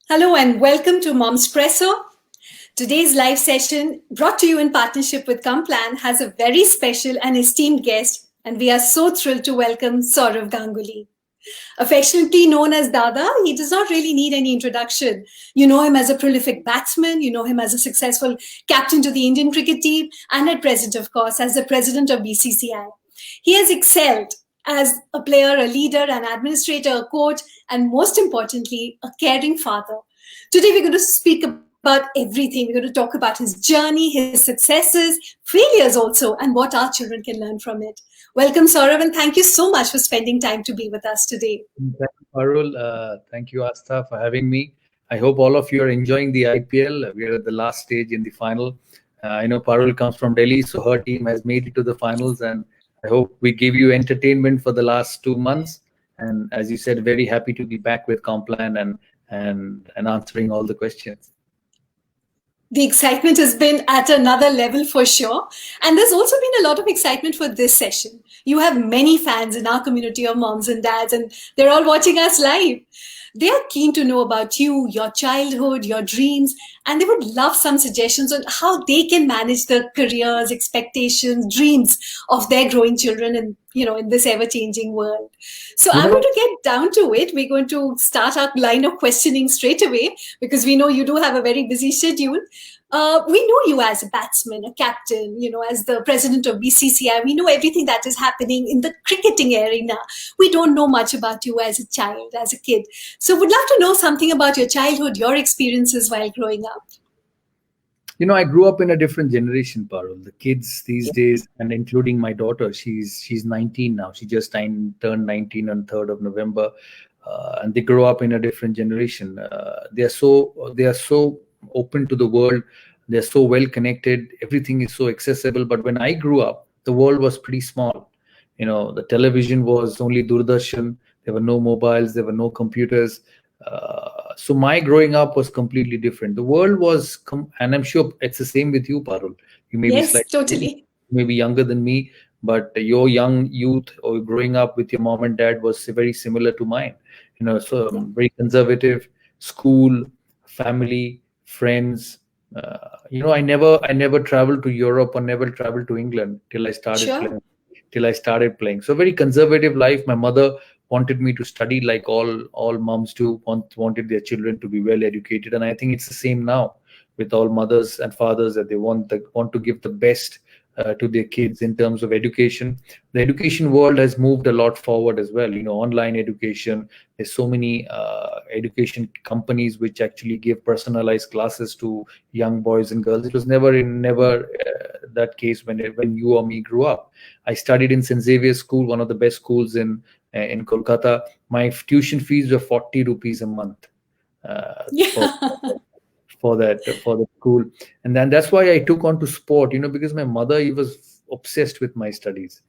Hello and welcome to Mom's Presso. Today's live session, brought to you in partnership with Complan, has a very special and esteemed guest, and we are so thrilled to welcome Sourav Ganguly. Affectionately known as Dada, he does not really need any introduction. You know him as a prolific batsman, you know him as a successful captain to the Indian cricket team, and at present, of course, as the president of BCCI. He has excelled as a player, a leader, an administrator, a coach, and most importantly, a caring father. Today, we're going to speak about everything. We're going to talk about his journey, his successes, failures also, and what our children can learn from it. Welcome, Saurav, and thank you so much for spending time to be with us today. Thank you, Parul. Thank you, Asta, for having me. I hope all of you are enjoying the IPL. We are at the last stage in the final. I know Parul comes from Delhi, so her team has made it to the finals, and I hope we gave you entertainment for the last 2 months. And as you said, very happy to be back with Complan and answering all the questions. The excitement has been at another level for sure. And there's also been a lot of excitement for this session. You have many fans in our community of moms and dads, and they're all watching us live. They are keen to know about you, your childhood, your dreams, and they would love some suggestions on how they can manage the careers, expectations, dreams of their growing children in this ever-changing world. So I'm going to get down to it. We're going to start our line of questioning straight away because we know you do have a very busy schedule. We know you as a batsman, a captain, as the president of BCCI. We know everything that is happening in the cricketing arena. We don't know much about you as a child, as a kid. So would love to know something about your childhood, your experiences while growing up. I grew up in a different generation, Parul. The kids these days, and including my daughter, she's 19 now. She just turned 19 on 3rd of November, and they grow up in a different generation. They are so open to the world. They're so well connected. Everything is so accessible. But when I grew up, the world was pretty small. The television was only Doordarshan. There were no mobiles. There were no computers. So my growing up was completely different. The world was, and I'm sure it's the same with you, Parul. You may be Yes, totally. maybe younger than me, but your young youth or growing up with your mom and dad was very similar to mine. So very conservative, school, family, friends. I never traveled to Europe or never traveled to England till I started Sure. playing. Till I started playing. So very conservative life. My mother wanted me to study like all moms do, wanted their children to be well educated, and I think it's the same now with all mothers and fathers that they want to give the best to their kids in terms of education. The education world has moved a lot forward as well. Online education. There's so many education companies which actually give personalized classes to young boys and girls. It was never that case when you or me grew up. I studied in St. Xavier's School, one of the best schools in Kolkata. My tuition fees were 40 rupees a month Yeah. for the school, and then that's why I took on to sport. Because my mother was obsessed with my studies.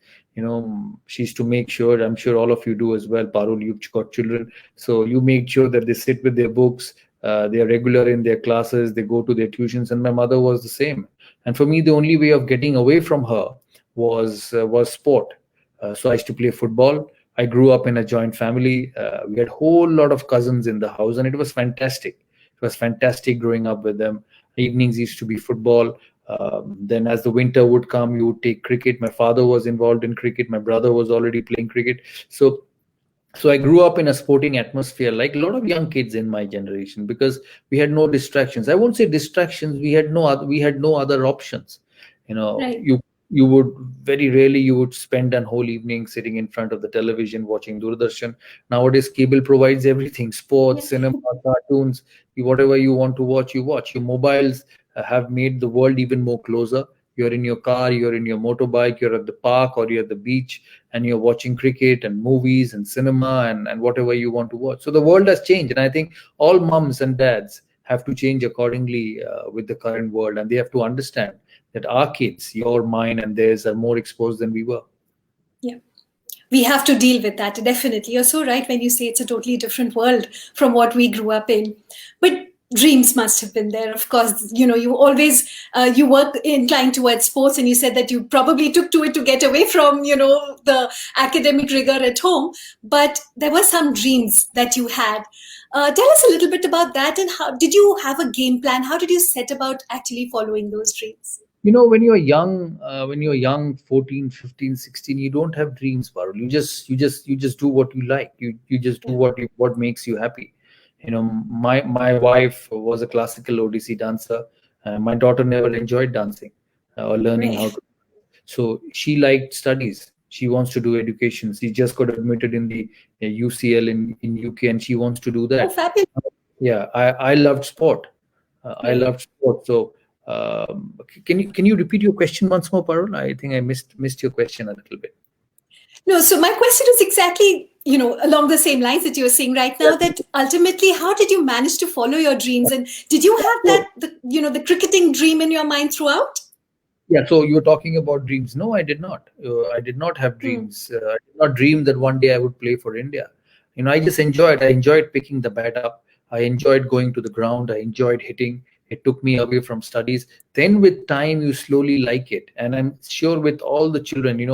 She used to make sure. I'm sure all of you do as well, Parul. You've got children, so you make sure that they sit with their books. They are regular in their classes. They go to their tuitions, and my mother was the same. And for me, the only way of getting away from her was sport. So I used to play football. I grew up in a joint family. We had a whole lot of cousins in the house, and it was fantastic. It was fantastic growing up with them. Evenings used to be football. Then, as the winter would come, you would take cricket. My father was involved in cricket. My brother was already playing cricket. So I grew up in a sporting atmosphere, like a lot of young kids in my generation, because we had no distractions. I won't say distractions. We had no other options. You know, Right. you you would very rarely you would spend an whole evening sitting in front of the television watching Doordarshan. Nowadays, cable provides everything: sports, cinema, cartoons. Whatever you want to watch, you watch. Your mobiles have made the world even more closer. You're in your car, you're in your motorbike, you're at the park or you're at the beach, and you're watching cricket and movies and cinema and whatever you want to watch. So the world has changed, and I think all mums and dads have to change accordingly with the current world, and they have to understand that our kids, your, mine, and theirs, are more exposed than we were. Yeah. We have to deal with that, definitely. You're so right when you say it's a totally different world from what we grew up in. But Dreams must have been there, of course. You always you were inclined towards sports, and you said that you probably took to it to get away from the academic rigor at home. But there were some dreams that you had. Tell us a little bit about that, and how did you have a game plan? How did you set about actually following those dreams? When you're young, 14, 15, 16, you don't have dreams, Parul. You just do what you like. You just do Yeah. what makes you happy. My wife was a classical ODC dancer. My daughter never enjoyed dancing or learning how Right. to. So she liked studies. She wants to do education. She just got admitted in the UCL in UK, and she wants to do Oh, that. fabulous. Yeah, I loved sport. I Yeah. loved sport. So, can you repeat your question once more, Parul? I think I missed your question a little bit. No, so my question is exactly, along the same lines that you're saying right now, that ultimately, how did you manage to follow your dreams? And did you have So, the cricketing dream in your mind throughout? yeah, so you're talking about dreams. No, I did not. I did not have Hmm. dreams. I did not dream that one day I would play for India. I just enjoyed. I enjoyed picking the bat up. I enjoyed going to the ground. I enjoyed hitting. It took me away from studies. Then, with time, you slowly like it. And I'm sure with all the children,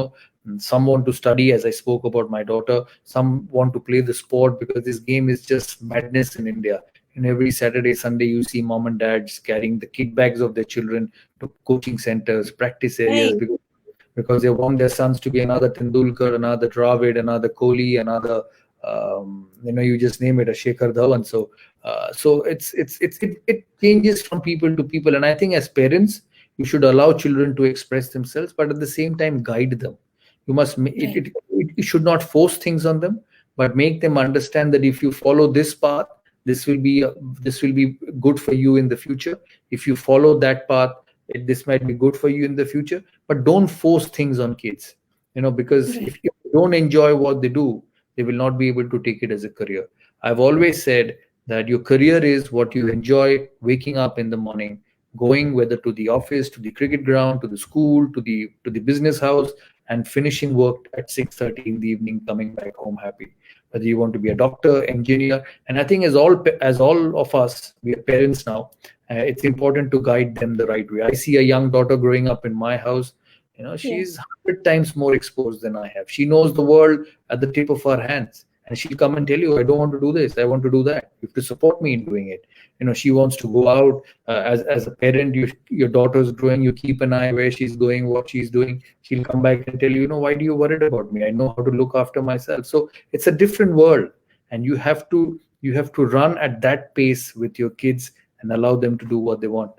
some want to study, as I spoke about my daughter. Some want to play the sport because this game is just madness in India. And every Saturday, Sunday, you see mom and dads carrying the kit bags of their children to coaching centers, practice areas, Right. because they want their sons to be another Tendulkar, another Dravid, another Kohli, another you just name it, a Shekhar Dhawan. So it changes from people to people, and I think as parents, you should allow children to express themselves, but at the same time guide them. You must Right. it should not force things on them, but make them understand that if you follow this path, this will be this will be good for you in the future. If you follow that path, this might be good for you in the future, but don't force things on kids, because Right. if you don't enjoy what they do, they will not be able to take it as a career. I've always said that your career is what you enjoy, waking up in the morning, going whether to the office, to the cricket ground, to the school, to the business house, and finishing work at 6:30 in the evening, coming back home happy. Whether you want to be a doctor, engineer, and I think as all of us, we are parents now. It's important to guide them the right way. I see a young daughter growing up in my house. Yeah. She's 100 times more exposed than I have. She knows the world at the tip of her hands, and she'll come and tell you, I don't want to do this, I want to do that. You have to support me in doing it. She wants to go out. As a parent, your daughter's growing, you keep an eye where she's going, what she's doing. She'll come back and tell you, why do you worried about me? I know how to look after myself. So it's a different world, and you have to run at that pace with your kids and allow them to do what they want.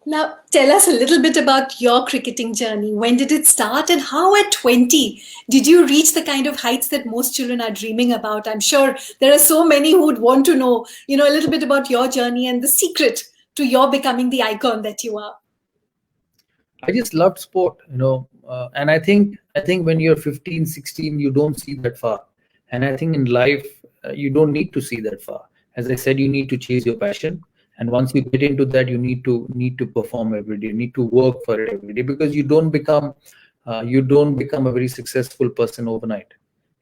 Now, tell us a little bit about your cricketing journey. When did it start, and how at 20 did you reach the kind of heights that most children are dreaming about? I'm sure there are so many who would want to know, a little bit about your journey and the secret to your becoming the icon that you are. I just loved sport, and I think when you're 15, 16, you don't see that far. And I think in life, you don't need to see that far. As I said, you need to chase your passion, and once you get into that, you need to perform every day, need to work for it every day, because you don't become a very successful person overnight.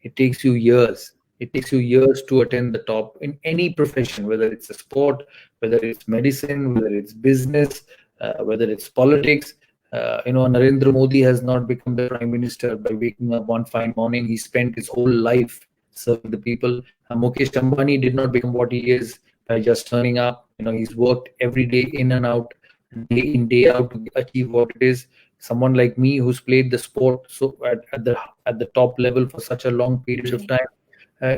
It takes you years. It takes you years to attain the top in any profession, whether it's a sport, whether it's medicine, whether it's business, whether it's politics. Narendra Modi has not become the prime minister by waking up one fine morning. He spent his whole life serving the people. Mukesh Ambani did not become what he is by just turning up. He's worked every day in and out, day in, day out to achieve what it is. Someone like me who's played the sport so at the top level for such a long period of Right. time,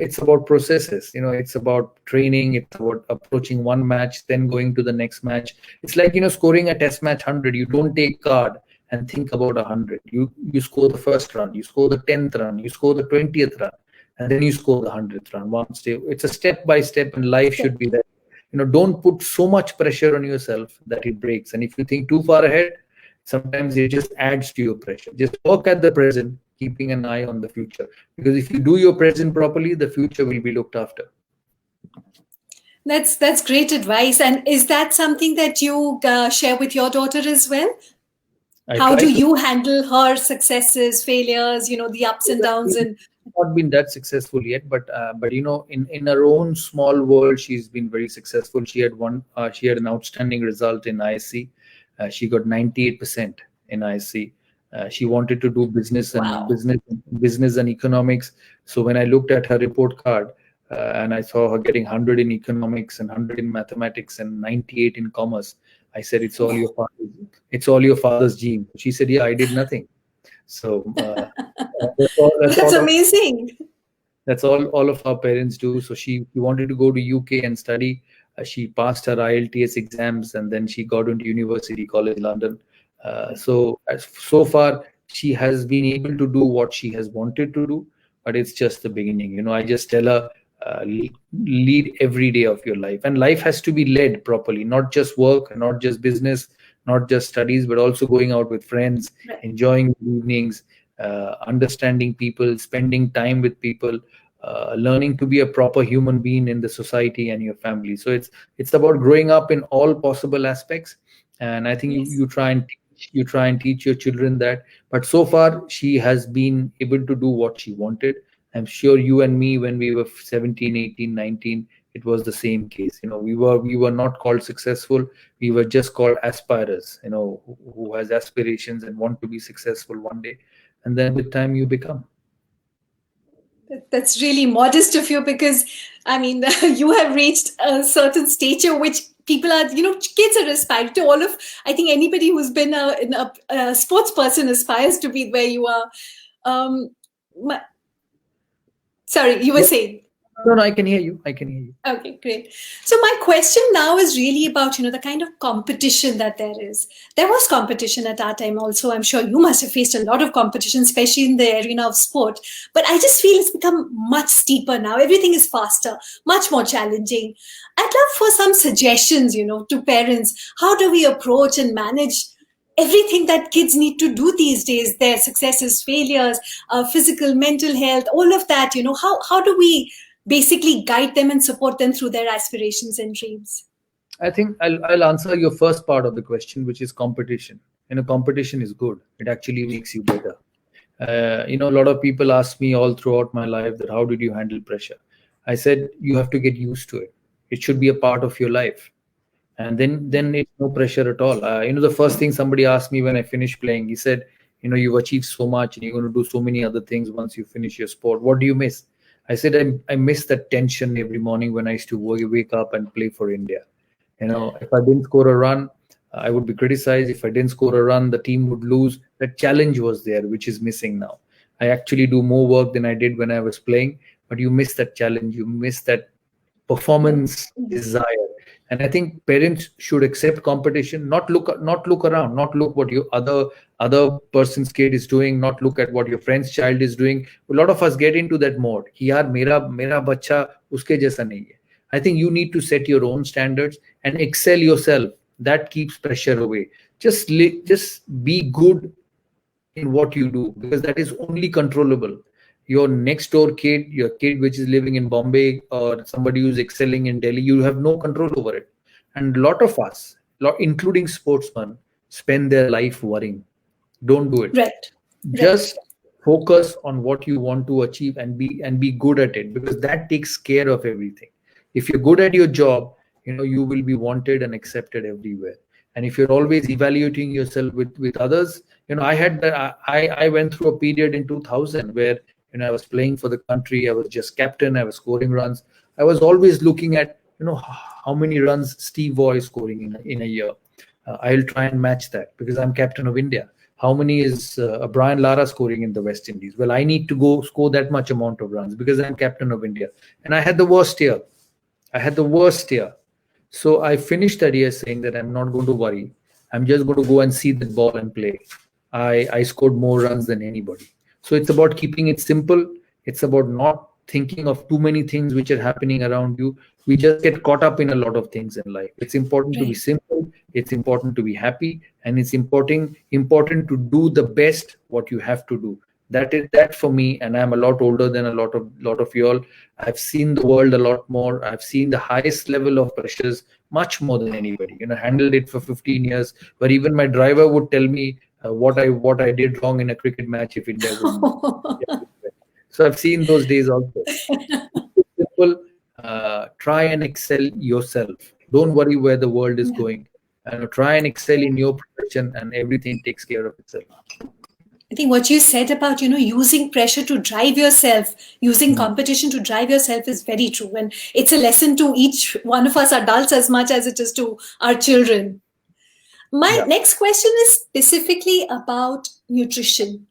it's about processes. It's about training. It's about approaching one match, then going to the next match. It's like scoring a test match 100. You don't take card and think about 100. You score the first run, you score the 10th run, you score the 20th run, and then you score the 100th run. One step. It's a step by step, and life should be that. Don't put so much pressure on yourself that it breaks. And if you think too far ahead, sometimes it just adds to your pressure. Just work at the present, keeping an eye on the future, because if you do your present properly, the future will be looked after. That's great advice. And is that something that you share with your daughter as well? I How try do to. you handle her successes, failures, the ups and downs? And not been that successful yet, but in her own small world, she's been very successful. She had an outstanding result in ISC. She got 98% in ISC. She wanted to do Wow. business and economics. So when I looked at her report card, and I saw her getting 100 in economics and 100 in mathematics and 98 in commerce, I said, it's all your father's gene. She said, yeah, I did nothing. So that's all. That's amazing. That's all of our parents do. So she wanted to go to UK and study. She passed her IELTS exams, and then she got into University College London. So far she has been able to do what she has wanted to do, but it's just the beginning. I just tell her, lead every day of your life, and life has to be led properly, not just work, not just business, not just studies, but also going out with friends, Right. enjoying evenings, understanding people, spending time with people, learning to be a proper human being in the society and your family. So it's about growing up in all possible aspects, and I think Yes. you try and teach your children that. But so far, she has been able to do what she wanted. I'm sure you and me, when we were 17, 18, 19, it was the same case. We were not called successful. We were just called aspirers. Who has aspirations and want to be successful one day, and then with time you become. That's really modest of you because, I mean, you have reached a certain stature which people are, kids are aspiring to. All of, I think anybody who's been a sports person aspires to be where you are. Um, my, sorry, you were Yeah. saying. No, no, I can hear you. I can hear you. Okay, great. So my question now is really about, the kind of competition that there is. There was competition at our time also. I'm sure you must have faced a lot of competition, especially in the arena of sport. But I just feel it's become much steeper now. Everything is faster, much more challenging. I'd love for some suggestions, to parents. How do we approach and manage everything that kids need to do these days, their successes, failures, physical, mental health, all of that, how do we basically guide them and support them through their aspirations and dreams? I think I'll answer your first part of the question, which is competition. Competition is good. It actually makes you better. A lot of people ask me all throughout my life that how did you handle pressure? I said you have to get used to it. It should be a part of your life, and then it's no pressure at all. The first thing somebody asked me when I finished playing, he said, you've achieved so much and you're going to do so many other things once you finish your sport. What do you miss? I said, I miss that tension every morning when I used to wake up and play for India. If I didn't score a run, I would be criticized. If I didn't score a run, the team would lose. That challenge was there, which is missing now. I actually do more work than I did when I was playing, but you miss that challenge. You miss that performance desire. And I think parents should accept competition, not look around, not look what your other person's kid is doing, not look at what your friend's child is doing. A lot of us get into that mode. Yaar, mera bacha uske jaisa nahi hai. I think you need to set your own standards and excel yourself. That keeps pressure away. Just be good in what you do, because that is only controllable. Your next door kid, your kid which is living in Bombay, or somebody who's excelling in Delhi, you have no control over it. And a lot of us, including sportsmen, spend their life worrying. Don't do it. Right, right, Just focus on what you want to achieve and be good at it, because that takes care of everything. If you're good at your job, you will be wanted and accepted everywhere. And if you're always evaluating yourself with others, I had that I went through a period in 2000 where I was playing for the country. I was just captain. I was scoring runs. I was always looking at how many runs Steve Waugh is scoring in a year. I'll try and match that because I'm captain of India. How many is Brian Lara scoring in the West Indies? Well, I need to go score that much amount of runs because I'm captain of India. And I had the worst year. I had the worst year. So I finished that year saying that I'm not going to worry. I'm just going to go and see that ball and play. I scored more runs than anybody. So it's about keeping it simple. It's about not thinking of too many things which are happening around you. We just get caught up in a lot of things in life. It's important to be right. simple. It's important to be happy, and it's important to do the best what you have to do. That is that for me, and I'm a lot older than a lot of you all. I've seen the world a lot more. I've seen the highest level of pressures much more than anybody. Handled it for 15 years, where even my driver would tell me what I did wrong in a cricket match if India wouldn't. So I've seen those days also. Simple. Try and excel yourself. Don't worry where the world is Yeah. going. And try and excel in your profession, and everything takes care of itself. I think what you said about, using pressure to drive yourself, using Hmm. competition to drive yourself is very true. And it's a lesson to each one of us adults as much as it is to our children. My Yeah. next question is specifically about nutrition.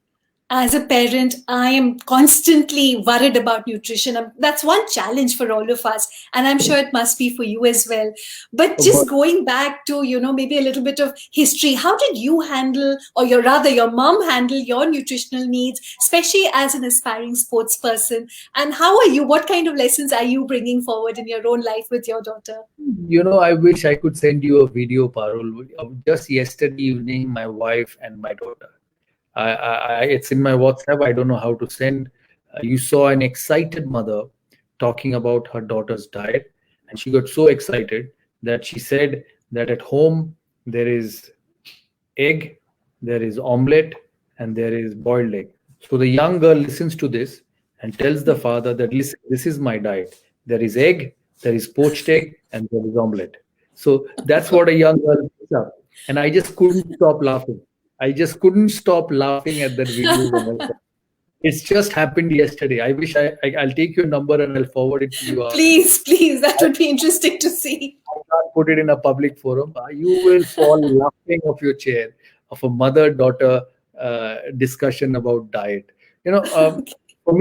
As a parent, I am constantly worried about nutrition. That's one challenge for all of us, and I'm sure it must be for you as well. But Oh God. just going back to, maybe a little bit of history, how did you handle, or your rather your mom handle your nutritional needs, especially as an aspiring sports person? And how are you? What kind of lessons are you bringing forward in your own life with your daughter? I wish I could send you a video, Parul. Just yesterday evening, my wife and my daughter. It's in my WhatsApp. I don't know how to send. You saw an excited mother talking about her daughter's diet, and she got so excited that she said that at home there is egg, there is omelette, and there is boiled egg. So the young girl listens to this and tells the father that, listen, this is my diet. There is egg, there is poached egg, and there is omelette. So that's what a young girl picks up. And I just couldn't stop laughing. I just couldn't stop laughing at that video when I saw. It's just happened yesterday. I wish I'll take your number and I'll forward it to you after this. Please, please, that would be interesting to see. I can't put it in a public forum. You will fall laughing off your chair of a mother-daughter discussion about diet. You know, for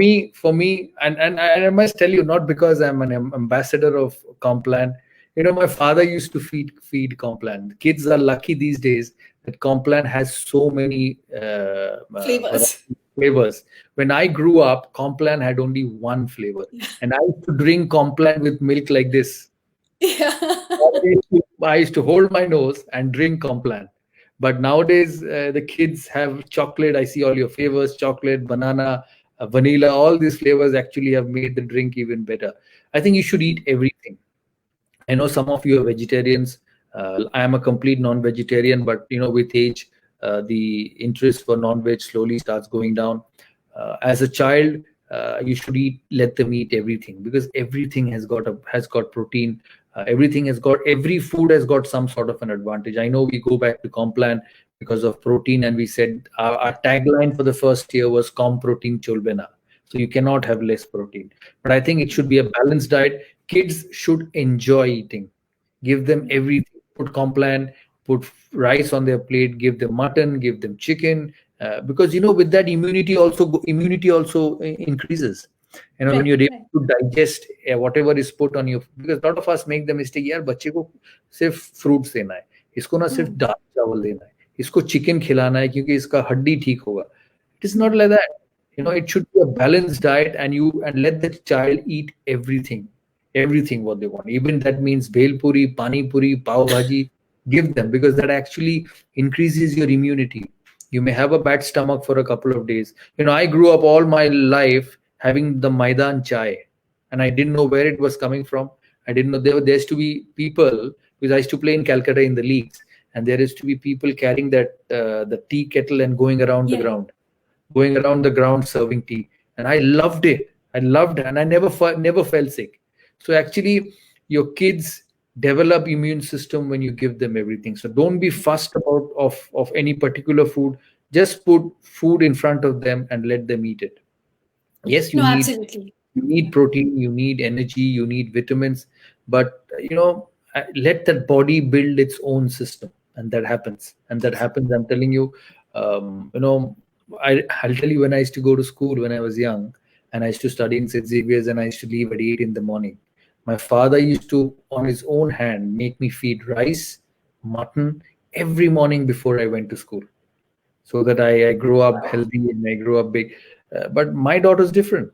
me, and I must tell you, not because I'm an ambassador of Complan. My father used to feed Complan. Kids are lucky these days that Complan has so many Flavors. flavors. When I grew up, Complan had only one flavor, and I used to drink Complan with milk like this. Yeah. I used to hold my nose and drink Complan. But nowadays, the kids have chocolate. I see all your flavors: chocolate, banana, vanilla. All these flavors actually have made the drink even better. I think you should eat everything. I know some of you are vegetarians. I am a complete non-vegetarian, but with age, the interest for non-veg slowly starts going down. As a child, you should let them eat everything, because everything has got protein. Every food has got some sort of an advantage. I know we go back to Complan because of protein, and we said our tagline for the first year was "Com protein cholbena." So you cannot have less protein. But I think it should be a balanced diet. Kids should enjoy eating. Give them everything. Put Complan, put rice on their plate, give them mutton, give them chicken, because with that immunity also increases. When Right, you're able right. to digest whatever is put on your, because a lot of us make the mistake, यार बच्चे को सिर्फ fruits देना है, इसको ना सिर्फ Hmm. दाल चावल देना है, इसको चिकन खिलाना है क्योंकि इसका हड्डी ठीक होगा. It is not like that. It should be a balanced diet, and let the child eat everything what they want. Even that means bhel puri, pani puri, pav bhaji. Give them, because that actually increases your immunity. You may have a bad stomach for a couple of days. I grew up all my life having the Maidan chai, and I didn't know where it was coming from. I didn't know there used to be people, because I used to play in Calcutta in the leagues, and there used to be people carrying that the tea kettle and Yeah, yeah. going around the ground serving tea, and I loved it. I loved it, and I never felt sick. So actually, your kids develop immune system when you give them everything. So don't be fussed about of any particular food. Just put food in front of them and let them eat it. Yes, No, absolutely. you need protein, you need energy, you need vitamins, but let that body build its own system, and that happens. I'm telling you. um, you know I'll tell you, when I used to go to school when I was young, and I used to study in St. Xavier's, and I used to leave at 8 in the morning. My father used to, on his own hand, make me feed rice, mutton every morning before I went to school, so that I grow up healthy and I grow up big. But my daughter's different.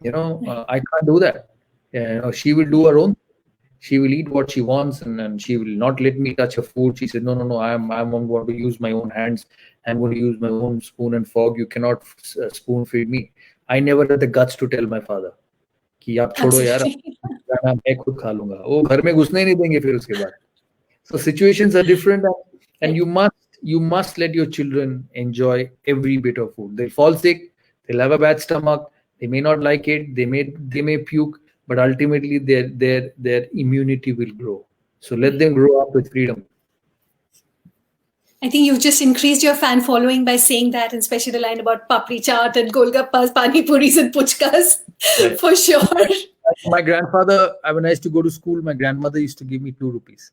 Right. I can't do that. She will do her own. She will eat what she wants, and she will not let me touch her food. She said, "No, no, no. I'm going to use my own hands. I'm going to use my own spoon and fork. You cannot spoon feed me." I never had the guts to tell my father कि आप छोड़ो यार, Absolutely. खाना मैं खुद खा लूंगा. वो घर में घुसने ही नहीं देंगे फिर उसके बाद. So situations are different, and Right. you must let your children enjoy every bit of food. They'll fall sick, they'll have a bad stomach, They may not like it, they may puke, but ultimately their immunity will grow. So let them grow up with freedom. I think you've just increased your fan following by saying that, and especially the line about papri chaat and golgappas, pani puris, and puchkas, Right. for sure. My grandfather, when I used to go to school, my grandmother used to give me 2 rupees.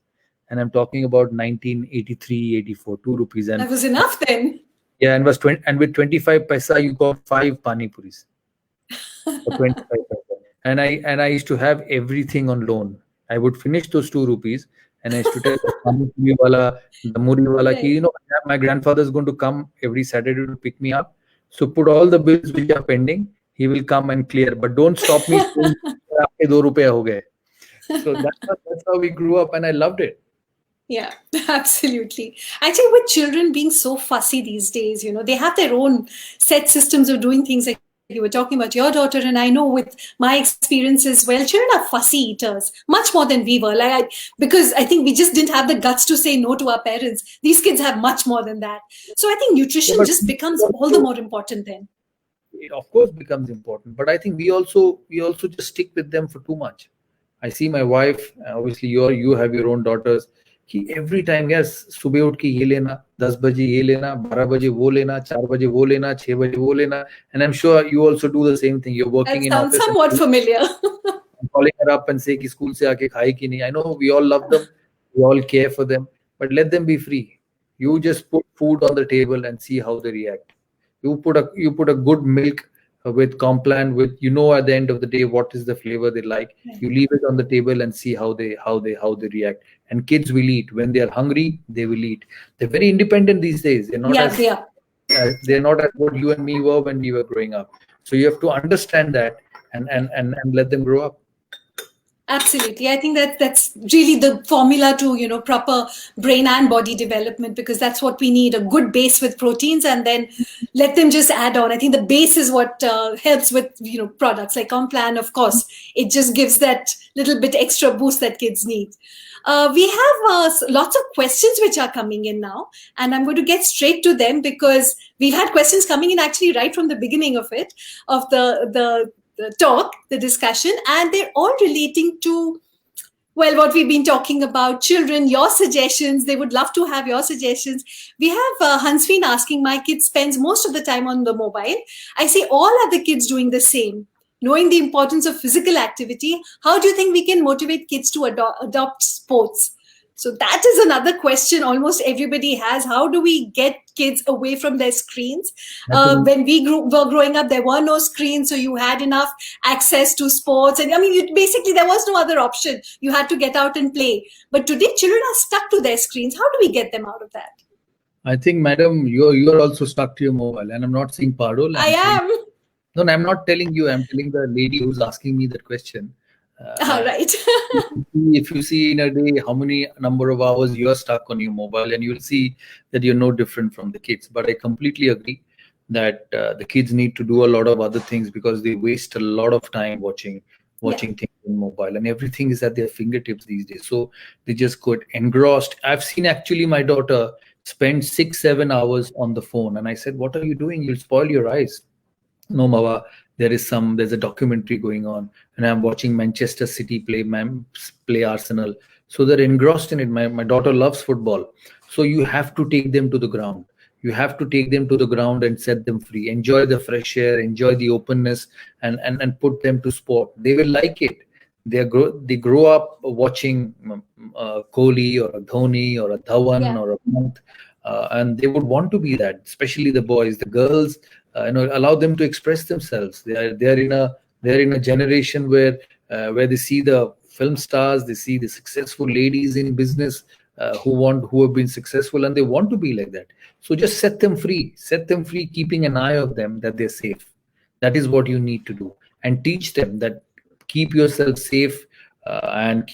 And I'm talking about 1983, 84, 2 rupees. And That was enough then. yeah, and was 20, and with 25 paisa, you got five pani puris for 25 paisa. And I used to have everything on loan. I would finish those 2 rupees, and I used to tell the pani puri wala, the muri wala, ki, Right. my grandfather is going to come every Saturday to pick me up. So put all the bills which are pending. He will come and clear, but don't stop me saying, "Aapke 2 rupees ho gaye." So that's how we grew up, and I loved it. Yeah, absolutely. Actually, with children being so fussy these days, they have their own set systems of doing things, like you were talking about your daughter. And I know with my experience as well, children are fussy eaters, much more than we were. Because I think we just didn't have the guts to say no to our parents. These kids have much more than that. So I think Yeah, nutrition but just becomes all the more important then. it of course becomes important, but I think we also just stick with them for too much. I see my wife, obviously you have your own daughters. He every time, yes, सुबह उठ के ये लेना, 10 बजे ये लेना, 12 बजे वो लेना, 4 बजे वो लेना, 6 बजे वो लेना. And I'm sure you also do the same thing. You're working That in sounds office and somewhat familiar. calling her up and say कि school से आके खाई कि नहीं. I know we all love them, we all care for them, but let them be free. You just put food on the table and see how they react. You put a good milk with Complan, with at the end of the day what is the flavor they like. You leave it on the table and see how they react. And kids will eat when they are hungry. They will eat. They're very independent these days. They're not Yeah, as they are. they're not as what you and me were when we were growing up. So you have to understand that and let them grow up. Absolutely. I think that's really the formula to, proper brain and body development, because that's what we need, a good base with proteins, and then let them just add on. I think the base is what helps with, products like Complan, of course. It just gives that little bit extra boost that kids need. We have lots of questions which are coming in now, and I'm going to get straight to them because we've had questions coming in actually right from the beginning of it, of the talk, the discussion, and they're all relating to, well, what we've been talking about, children, your suggestions. They would love to have your suggestions. We have Hansveen asking, my kid spends most of the time on the mobile. I see all other kids doing the same. Knowing the importance of physical activity, how do you think we can motivate kids to adopt sports? So that is another question almost everybody has. How do we get kids away from their screens? I think When were growing up, there were no screens, so you had enough access to sports. And I mean, basically, there was no other option. You had to get out and play. But today, children are stuck to their screens. How do we get them out of that? I think, madam, you're also stuck to your mobile, and I'm not saying Parul. I I'm saying am. no, no, I'm not telling you. I'm telling the lady who's asking me that question. All That right. if you see in a day how many number of hours you're stuck on your mobile, and you'll see that you're no different from the kids. But I completely agree that the kids need to do a lot of other things because they waste a lot of time watching Yeah. watching things on mobile, and everything is at their fingertips these days. So they just got engrossed. I've seen actually my daughter spend 6 7 hours on the phone, and I said, "What are you doing? You'll spoil your eyes." No, Mava, there's a documentary going on, and I'm watching Manchester City play Arsenal. So they're engrossed in it. My daughter loves football. So you have to take them to the ground. You have to take them to the ground and set them free. Enjoy the fresh air, enjoy the openness, and put them to sport. They will like it. They grow up watching Kohli or a Dhoni or a Dhawan Yeah. or a Pant, and they would want to be that. Especially the boys, the girls, allow them to express themselves. They're in a generation where they see the film stars, they see the successful ladies in business, who have been successful, and they want to be like that. So just set them free, keeping an eye of them that they're safe. That is what you need to do, and teach them that keep yourself safe, and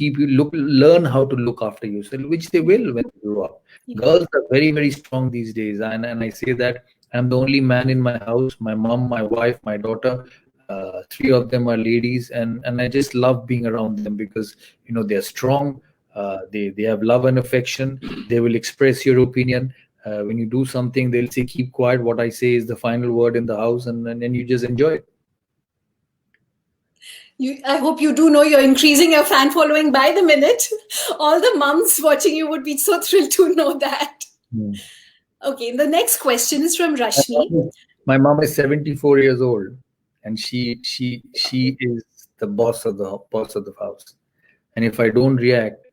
learn how to look after yourself, which they will when they grow up. Yeah. Girls are very, very strong these days, and I say that I'm the only man in my house. My mom, my wife, my daughter, three of them are ladies, and I just love being around them because they're strong. They have love and affection. They will express your opinion. When you do something, they'll say, "Keep quiet. What I say is the final word in the house," and then you just enjoy it. I hope you do know you're increasing your fan following by the minute. All the mums watching you would be so thrilled to know that. Hmm. Okay, the next question is from My Rashmi. mom is my mom is 74 years old, and she is the boss of the house. And if I don't react,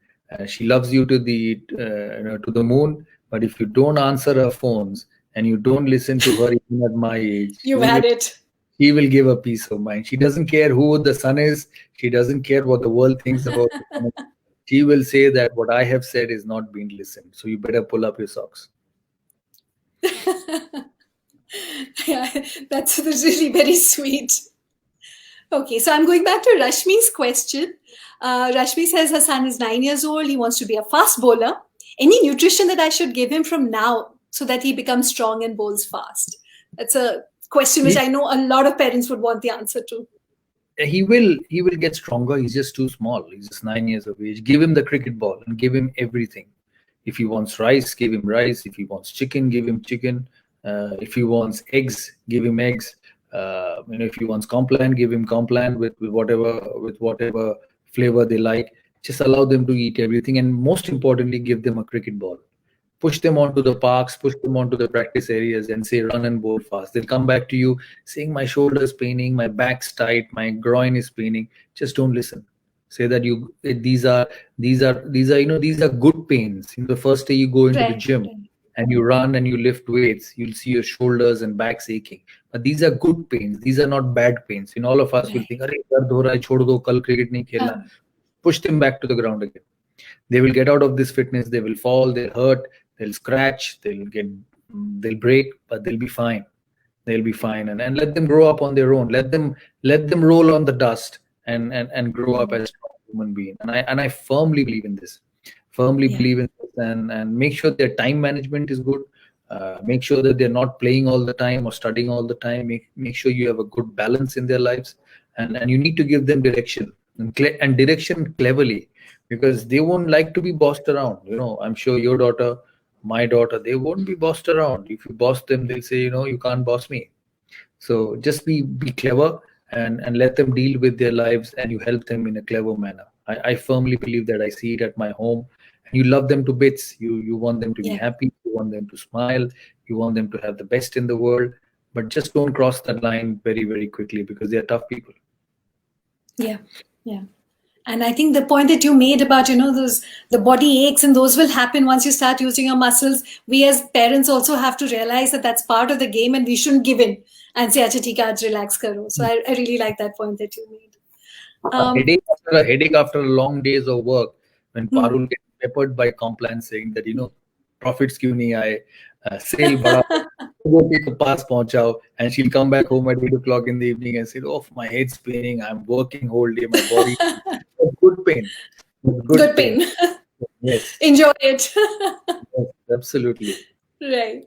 she loves you to the moon. But if you don't answer her phones and you don't listen to her, even at my age, You've had it. she will give a peace of mind. She doesn't care who the sun is. She doesn't care what the world thinks about the sun. She will say that what I have said is not being listened. So you better pull up your socks. Yeah, that's really very sweet. Okay, so I'm going back to Rashmi's question. Rashmi says her son is 9 years old. He wants to be a fast bowler. Any nutrition that I should give him from now so that he becomes strong and bowls fast? That's a question which I know a lot of parents would want the answer to. He will get stronger. He's just too small. He's just 9 years of age. Give him the cricket ball and give him everything. If he wants rice, give him rice. If he wants chicken, give him chicken. If he wants eggs, give him eggs. If he wants Complan, give him Complan with whatever flavor they like. Just allow them to eat everything, and most importantly, give them a cricket ball. Push them onto the parks, push them onto the practice areas, and say, run and bowl fast. They'll come back to you saying, my shoulder is paining, my back's tight, my groin is paining. Just don't listen. Say that these are good pains. The first day you go into the Right, gym right. and you run and you lift weights, you'll see your shoulders and backs aching. But these are good pains. These are not bad pains. All of us will Right. think, "Arey, dard ho raha hai, chhod do, kal cricket nahi khelna." Um, Push them back to the ground again. They will get out of this fitness. They will fall, they'll hurt, they'll scratch, they'll break, but they'll be fine. They'll be fine. And let them grow up on their own. Let them roll on the dust and grow up as strong human being. And I firmly believe in this. Firmly yeah, believe in this. And make sure their time management is good. Make sure that they're not playing all the time or studying all the time. Make sure you have a good balance in their lives. And you need to give them direction, and direction cleverly, because they won't like to be bossed around. I'm sure your daughter, my daughter, they won't be bossed around. If you boss them, they'll say, you can't boss me. So just be clever, and let them deal with their lives, and you help them in a clever manner. I firmly believe that. I see it at my home. And you love them to bits. You want them to be yeah, happy. You want them to smile. You want them to have the best in the world. But just don't cross that line very, very quickly, because they are tough people. yeah, yeah. And I think the point that you made about, those the body aches and those will happen once you start using your muscles. We as parents also have to realize that that's part of the game and we shouldn't give in and say, "Acha, theek hai, aaj relax karo." So I really like that point that you made. Um, A headache after a long days of work, when hmm. Parul gets peppered by Complan saying that, profits क्यों नहीं आए, sale बढ़ा, लोगों के पास पहुंचाओ, and she'll come back home at 8 o'clock in the evening and say, oh, my head's paining, I'm working whole day, my body. Good pain. Good Good pain. pain. Yes, Enjoy it. yes, absolutely. Right.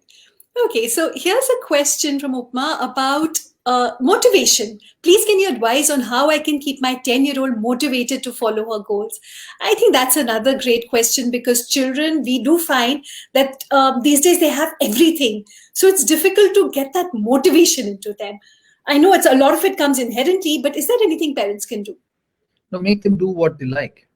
Okay, so here's a question from Upma about motivation. Please, can you advise on how I can keep my 10-year-old motivated to follow her goals? I think that's another great question because children, we do find that these days they have everything. So it's difficult to get that motivation into them. I know it's a lot of it comes inherently, but is there anything parents can do? No, make them do what they like.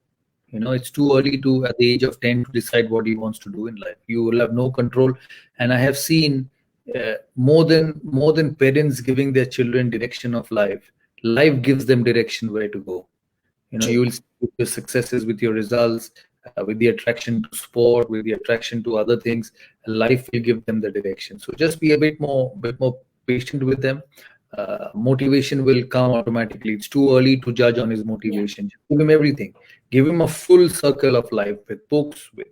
It's too early to, at the age of 10, to decide what he wants to do in life. You will have no control. And I have seen more than parents giving their children direction of life gives them direction where to go. You True. will see with your successes, with your results, with the attraction to sport, with the attraction to other things. Life will give them the direction. So just be a bit more patient with them. Motivation will come automatically. It's too early to judge on his Yeah. motivation. Just give him everything. Give him a full circle of life, with books, with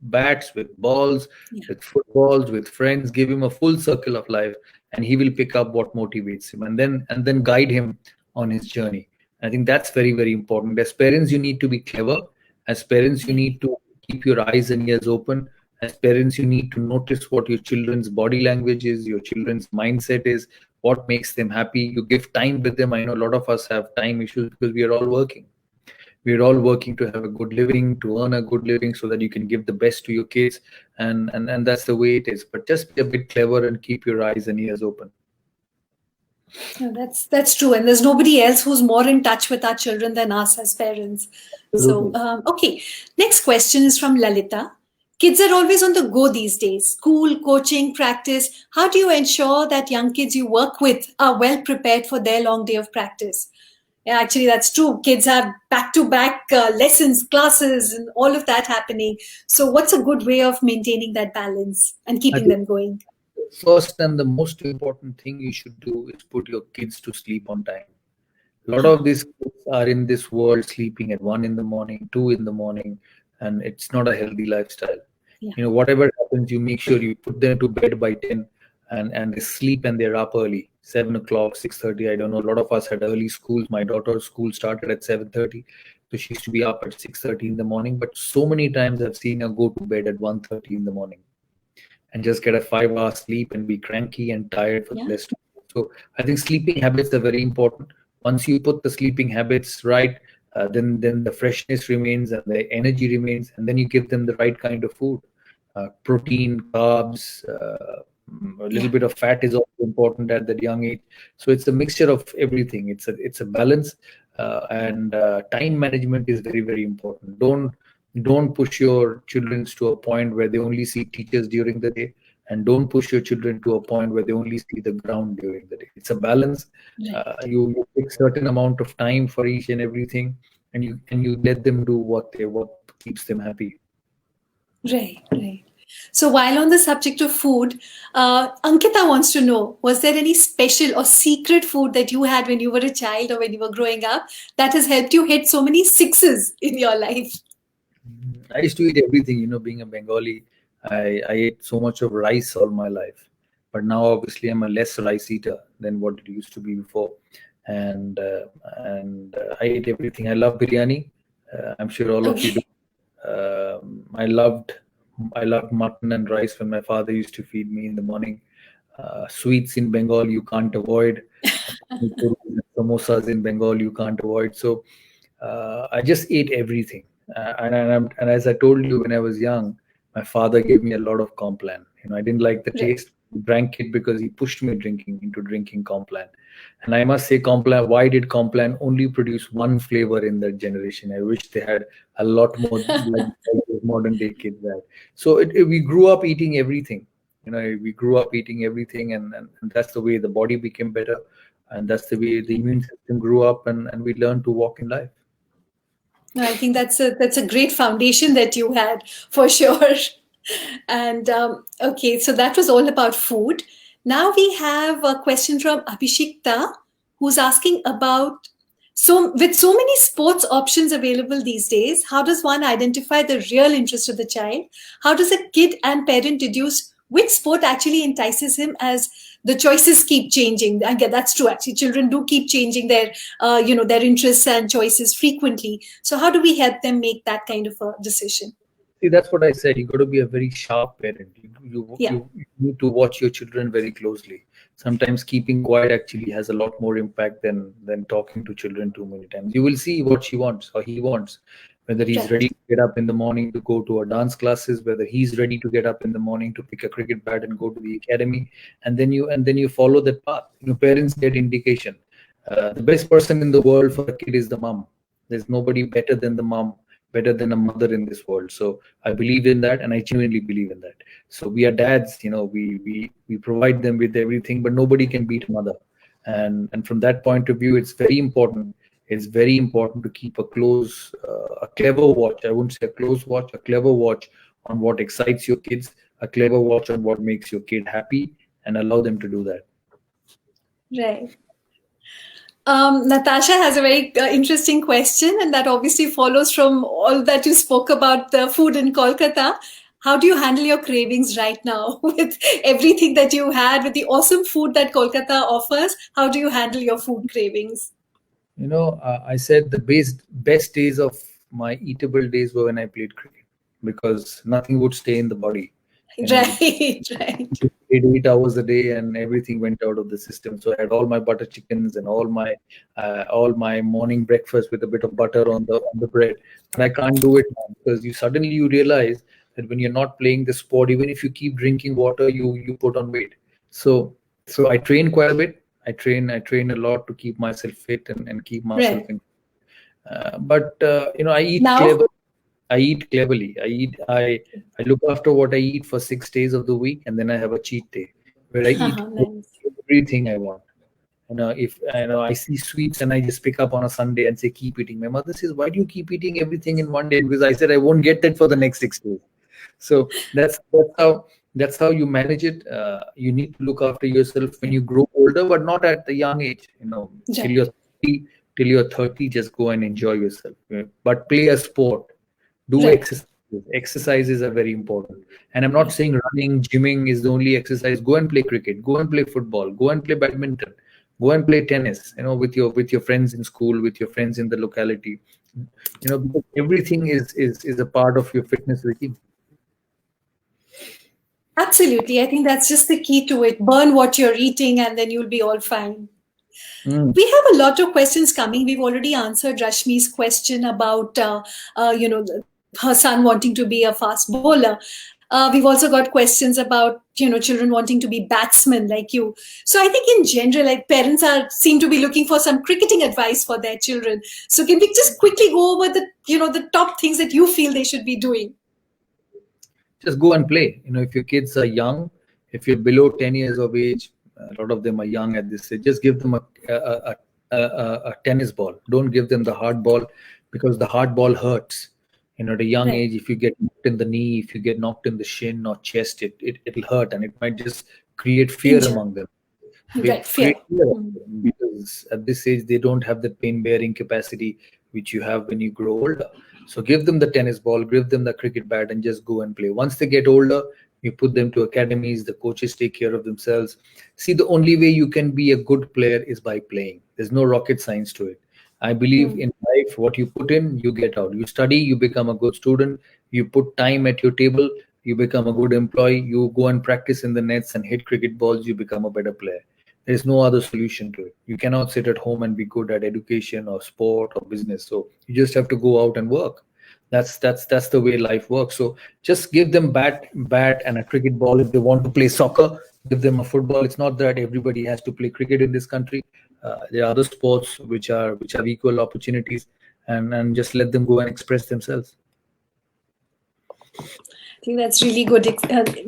bats, with balls, Yeah. with footballs, with friends. Give him a full circle of life, and he will pick up what motivates him, and then guide him on his journey. I think that's very, very important. As parents, you need to be clever. As parents, you Yeah. need to keep your eyes and ears open. As parents, you need to notice what your children's body language is, your children's mindset is, what makes them happy. You give time with them. I know a lot of us have time issues because we're all working to have a good living, to earn a good living, so that you can give the best to your kids. And that's the way it is. But just be a bit clever and keep your eyes and ears open. No, that's true, and there's nobody else who's more in touch with our children than us as parents. So, Absolutely. okay, next question is from Lalita. Kids are always on the go these days. School, coaching, practice. How do you ensure that young kids you work with are well prepared for their long day of practice? Yeah, actually, that's true. Kids have back-to-back lessons, classes, and all of that happening. So, what's a good way of maintaining that balance and I keeping think them going? the first and the most important thing you should do is put your kids to sleep on time. A lot of Huh. these kids are in this world sleeping at 1 in the morning, 2 in the morning, and it's not a healthy lifestyle. Yeah, Whatever happens, you make sure you put them to bed by 10, and they sleep and they're up early, 7 o'clock, 6:30. I don't know. A lot of us had early schools. My daughter's school started at 7:30, so she used to be up at 6:30 in the morning. But so many times I've seen her go to bed at 1:30 in the morning and just get a 5 hour sleep and be cranky and tired for the yeah, rest of the day. So I think sleeping habits are very important. Once you put the sleeping habits right, then the freshness remains and the energy remains, and then you give them the right kind of food, protein, carbs. A little yeah. bit of fat is also important at that young age. So it's a mixture of everything. It's a balance, and time management is very very important. Don't push your children to a point where they only see teachers during the day, and don't push your children to a point where they only see the ground during the day. It's a balance. Right. You take certain amount of time for each and everything, and you let them do what keeps them happy. Right, right. So while on the subject of food, Ankita wants to know, was there any special or secret food that you had when you were a child or when you were growing up that has helped you hit so many sixes in your life? I used to eat everything, being a Bengali. I ate so much of rice all my life. But now, obviously, I'm a less rice eater than what it used to be before. And I ate everything. I love biryani. I'm sure all of you do. Okay. I loved mutton and rice when my father used to feed me in the morning. Sweets in Bengal you can't avoid. Samosas in Bengal you can't avoid. So I just ate everything. And as I told you, when I was young, my father gave me a lot of Complan. I didn't like the Right. taste. Drank it because he pushed me drinking Complan. And I must say, Complan. Why did Complan only produce one flavor in that generation? I wish they had a lot more like those modern day kids have. So we grew up eating everything. We grew up eating everything, and that's the way the body became better, and that's the way the immune system grew up, and we learned to walk in life. No, I think that's a great foundation that you had for sure. And okay, so that was all about food. Now we have a question from Abhishekta, who's asking about, so with so many sports options available these days, how does one identify the real interest of the child? How does a kid and parent deduce which sport actually entices him, as the choices keep changing? Again, that's true. Actually, children do keep changing their interests and choices frequently. So how do we help them make that kind of a decision? See, that's what I said. You got to be a very sharp parent. Yeah, You need to watch your children very closely. Sometimes keeping quiet actually has a lot more impact than talking to children too many times. You will see what she wants or he wants, whether he's right. ready to get up in the morning to go to a dance classes, whether he's ready to get up in the morning to pick a cricket bat and go to the academy, and then you follow that path. Parents get indication. The best person in the world for a kid is the mom. There's nobody better than the mom, better than a mother in this world. So I believe in that, and I genuinely believe in that. So we are dads, we provide them with everything, but nobody can beat a mother. And from that point of view, it's very important. It's very important to keep a clever watch. I wouldn't say a close watch, a clever watch on what excites your kids, a clever watch on what makes your kid happy, and allow them to do that. Right. Natasha has a very interesting question, and that obviously follows from all that you spoke about the food in Kolkata. How do you handle your cravings right now with everything that you had, with the awesome food that Kolkata offers? How do you handle your food cravings? I said the best days of my eatable days were when I played cricket, because nothing would stay in the body. You Right, right. played 8 hours a day, and everything went out of the system. So I had all my butter chickens and all my morning breakfast with a bit of butter on the bread. And I can't do it now, because you realize that when you're not playing the sport, even if you keep drinking water, you put on weight. So I train quite a bit. I train a lot to keep myself fit and keep myself Right. in. But I eat Now? clever. I eat cleverly. I look after what I eat for 6 days of the week, and then I have a cheat day where I eat Nice. everything I want. If I see sweets and I just pick up on a Sunday and say keep eating. My mother says, "Why do you keep eating everything in one day?" Because I said I won't get that for the next 6 days. So that's how you manage it. You need to look after yourself when you grow older, but not at the young age. Till Right. you're 30, till you're 30, just go and enjoy yourself. But play a sport, do Right. exercise. Exercises are very important. And I'm not saying running, gymming is the only exercise. Go and play cricket, go and play football, go and play badminton, go and play tennis, with your friends in school, with your friends in the locality. Because everything is a part of your fitness regime. Absolutely. I think that's just the key to it. Burn what you're eating and then you'll be all fine. Mm. We have a lot of questions coming. We've already answered Rashmi's question about, her son wanting to be a fast bowler. We've also got questions about, children wanting to be batsmen like you. So I think in general, like parents seem to be looking for some cricketing advice for their children. So can we just quickly go over the top things that you feel they should be doing? Just go and play. If your kids are young, if you're below 10 years of age, a lot of them are young at this age, just give them a tennis ball. Don't give them the hard ball, because the hard ball hurts. At a young Right. age, if you get knocked in the knee, if you get knocked in the shin or chest, it'll hurt, and it might just create fear Injure. among them. Right. Fear. Create fear, Mm. because at this age they don't have the pain bearing capacity which you have when you grow older. So give them the tennis ball, give them the cricket bat, and just go and play. Once they get older, you put them to academies, the coaches take care of themselves. See, the only way you can be a good player is by playing. There's no rocket science to it. I believe Mm. in life, what you put in, you get out. You study, you become a good student. You put time at your table, you become a good employee. You go and practice in the nets and hit cricket balls, you become a better player. There's no other solution to it. You cannot sit at home and be good at education or sport or business. So you just have to go out and work. That's the way life works. So just give them bat and a cricket ball. If they want to play soccer, give them a football. It's not that everybody has to play cricket in this country. There are other sports which have equal opportunities, and just let them go and express themselves. I think that's really good,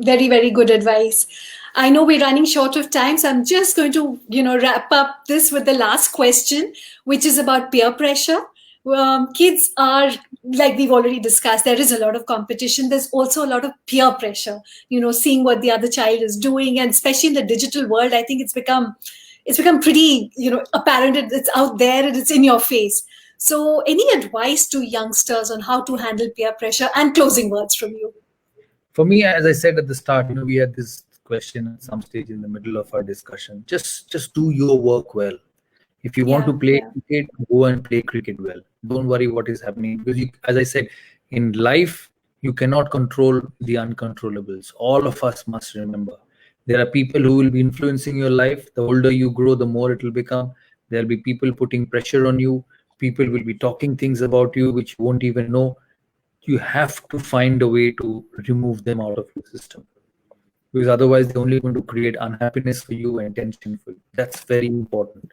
very, very good advice. I know we're running short of time, so I'm just going to, wrap up this with the last question, which is about peer pressure. Kids are, like we've already discussed, there is a lot of competition. There's also a lot of peer pressure, seeing what the other child is doing, and especially in the digital world, I think it's become pretty, apparent. It's out there and it's in your face. So, any advice to youngsters on how to handle peer pressure, and closing words from you? For me, as I said at the start, we had this question at some stage in the middle of our discussion. Just do your work well. If you want to Yeah, play yeah. cricket, go and play cricket well. Don't worry what is happening, because as I said, in life you cannot control the uncontrollables. All of us must remember there are people who will be influencing your life. The older you grow, the more it will become. There'll be people putting pressure on you. People will be talking things about you which you won't even know. You have to find a way to remove them out of your system, because otherwise they're only going to create unhappiness for you and tension for you. That's very important.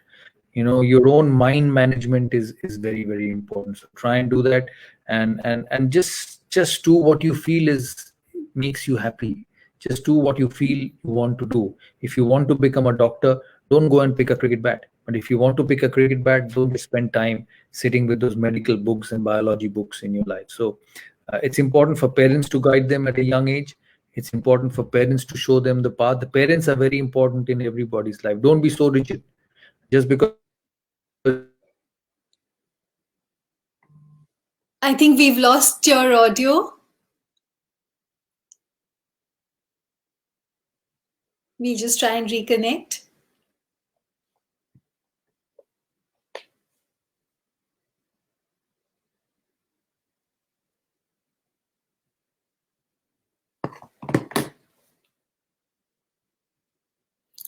Your own mind management is very, very important. So try and do that, and just do what you feel is makes you happy. Just do what you feel you want to do. If you want to become a doctor, don't go and pick a cricket bat. But if you want to pick a cricket bat, don't just spend time sitting with those medical books and biology books in your life. So it's important for parents to guide them at a young age. It's important for parents to show them the path. The parents are very important in everybody's life. Don't be so rigid. Just because your child is doing something and you want to do it, don't say no. I think we've lost your audio. We'll just try and reconnect.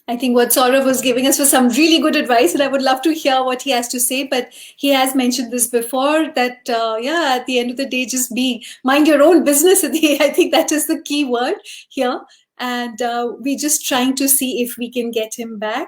I think what Saurav was giving us was some really good advice, and I would love to hear what he has to say. But he has mentioned this before that, yeah, at the end of the day, just mind your own business. I think that is the key word here. And we're just trying to see if we can get him back.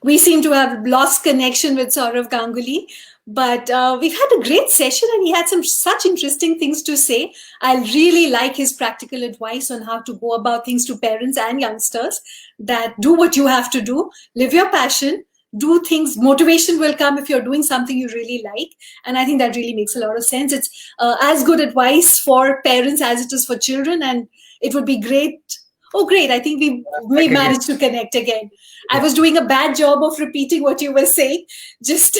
We seem to have lost connection with Sourav Ganguly, but we've had a great session and he had some such interesting things to say. I really like his practical advice on how to go about things to parents and youngsters, that do what you have to do, live your passion, do things. Motivation will come if you're doing something you really like. And I think that really makes a lot of sense. It's as good advice for parents as it is for children. And it would be great. Oh, great. I think we Back again. managed to connect again. I Yeah. was doing a bad job of repeating what you were saying, just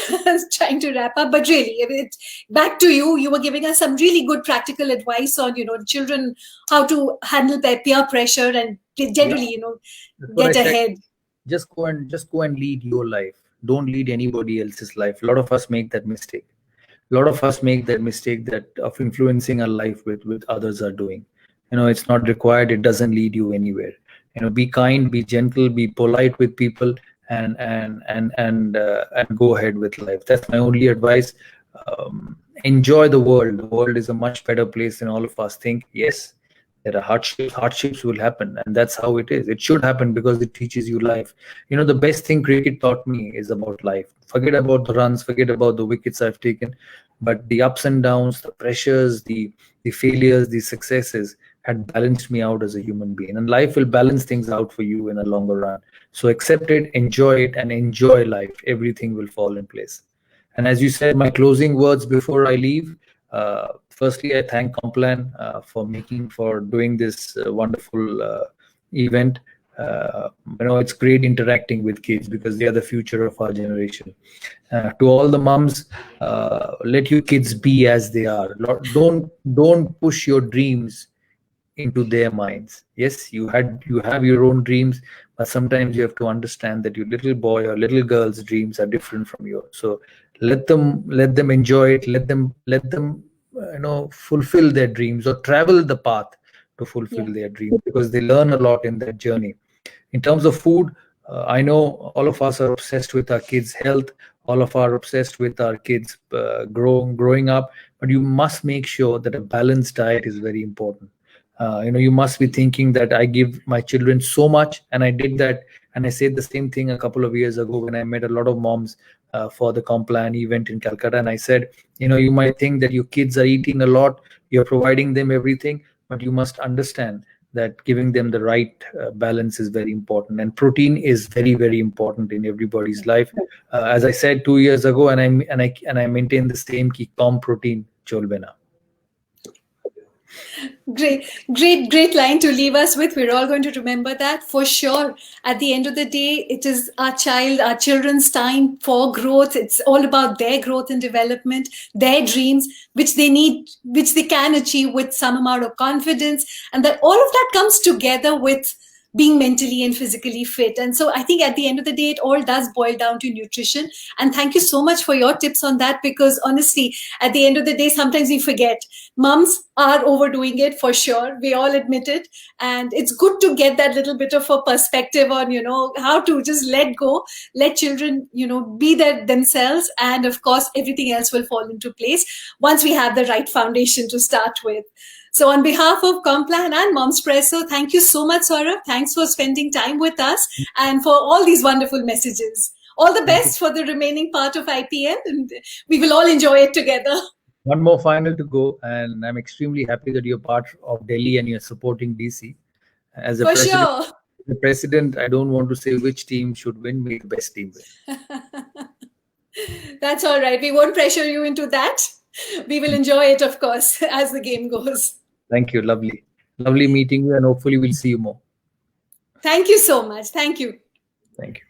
trying to wrap up. But really, back to you. You were giving us some really good practical advice on, children, how to handle their peer pressure and Yeah. generally, That's what I get said. ahead. Just go and lead your life. Don't lead anybody else's life. A lot of us make that mistake. A lot of us make that mistake that of influencing our life with others are doing. It's not required. It doesn't lead you anywhere. Be kind, be gentle, be polite with people, and go ahead with life. That's my only advice. Enjoy the world. The world is a much better place than all of us think. Yes, there are hardships will happen, and that's how it is. It should happen because it teaches you life. The best thing cricket taught me is about life. Forget about the runs, forget about the wickets I've taken, but the ups and downs, the pressures, the failures, the successes had balanced me out as a human being, and life will balance things out for you in a longer run. So accept it, enjoy it, and enjoy life. Everything will fall in place. And as you said, my closing words before I leave. Firstly, I thank Complan for doing this wonderful event. It's great interacting with kids because they are the future of our generation. To all the moms, let your kids be as they are. Don't push your dreams into their minds. Yes, you have your own dreams, but sometimes you have to understand that your little boy or little girl's dreams are different from yours. So let them enjoy it. Let them fulfill their dreams or travel the path to fulfill Yeah. their dreams, because they learn a lot in that journey. In terms of food, I know all of us are obsessed with our kids' health. All of us are obsessed with our kids growing up, but you must make sure that a balanced diet is very important. You must be thinking that I give my children so much, and I did that, and I said the same thing a couple of years ago when I met a lot of moms for the Complan event in Calcutta, and I said, you might think that your kids are eating a lot, you're providing them everything, but you must understand that giving them the right balance is very important, and protein is very, very important in everybody's life. As I said 2 years ago, and I maintain the same: ki com protein cholbe na. Great, great, great line to leave us with. We're all going to remember that for sure. At the end of the day, it is our children's time for growth. It's all about their growth and development, their dreams, which they need, which they can achieve with some amount of confidence. And that all of that comes together with being mentally and physically fit. And so I think at the end of the day, it all does boil down to nutrition. And thank you so much for your tips on that, because honestly, at the end of the day, sometimes we forget. Mums are overdoing it for sure. We all admit it. And it's good to get that little bit of a perspective on, how to just let go, let children, be themselves. And of course, everything else will fall into place once we have the right foundation to start with. So on behalf of Complan and Momspresso, thank you so much, Saurav. Thanks for spending time with us and for all these wonderful messages. All the Thank you. best for the remaining part of IPL, and we will all enjoy it together. One more final to go, and I'm extremely happy that you're part of Delhi and you're supporting DC. As a For president, sure. I don't want to say which team should win. May the best team win. That's all right. We won't pressure you into that. We will enjoy it, of course, as the game goes. Thank you. Lovely. Lovely meeting you, and hopefully we'll see you more. Thank you so much. Thank you. Thank you.